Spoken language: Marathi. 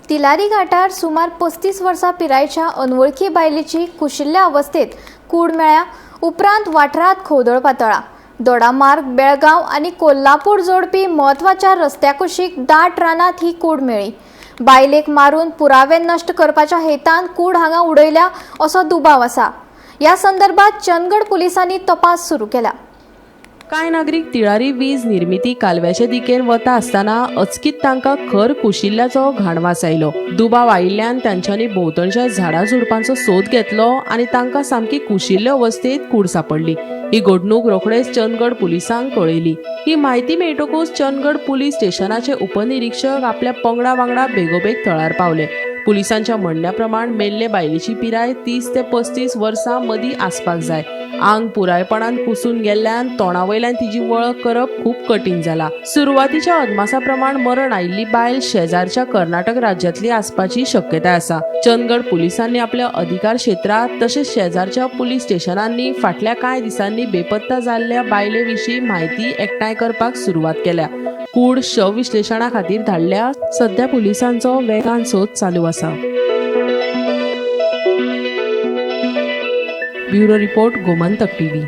तिलारी घाटार सुमार 35 वर्सां पिरायेच्या अनवळखी बायलेची कुशिल्ल्या अवस्थेत कूड मेळ्ळ्या। उपरांत वाठारांत खवदळ पातळ्ळा। दोडामार्ग, बेळगांव आनी कोल्हापूर जोडपी म्हत्वाच्या रस्त्या कुशीक दाट रानांत ही कूड मेळ्ळी। बायलेक मारून पुरावे नष्ट करपाच्या हेतान कूड हांगा उडयल्या असो दुबाव आसा। ह्या संदर्भात चंदगड पुलिसांनी तपास सुरू केला। कांय नागरीक तिळारी वीज निर्मिती कालव्याचे दिकेन वता आसतना अचकीत तांकां खर कुशिल्ल्याचो घाणवास आयलो। दुबाव आयिल्ल्यान तांच्यांनी भोंवतणच्या झाडां झुडपांचो सोद घेतलो आनी तांकां सामकी कुशिल्ल्या अवस्थेत कूड सांपडली। ही घडणूक रोखडेच चंदगड पुलिसांक कळयली। ही म्हायती मेळटकूच चंदगड पुलीस स्टेशनाचे उपनिरीक्षक आपल्या पंगडा वांगडा बेगोबेग थळार पावले। पुलिसांच्या म्हणण्या प्रमाण मेल्ले बायलेची पिराय 30 ते 35 वर्सां मदीं आसपाक जाय। आंग पुरायपणान कुसून गेल्ल्यान तोंडावयल्यान तिची वळख करप खूब कठीण जाला। सुरवातीच्या अदमासा प्रमाण मरण आयिल्ली बायल शेजारच्या कर्नाटक राज्यांतली आसपाची शक्यताय आसा। चंदगड पुलिसांनी आपल्या अधिकार क्षेत्रात तशेंच शेजारच्या पुलीस स्टेशनांनी फाटल्या कांय दिसांनी बेपत्ता जाल्ल्या बायले विशीं म्हायती एकठांय करपाक सुरवात केल्या। कूड शव विश्लेशणा खातीर धाडल्या। सध्या पुलिसांचो वेगान सोद चालू आसा। Bureau report Gomantak TV.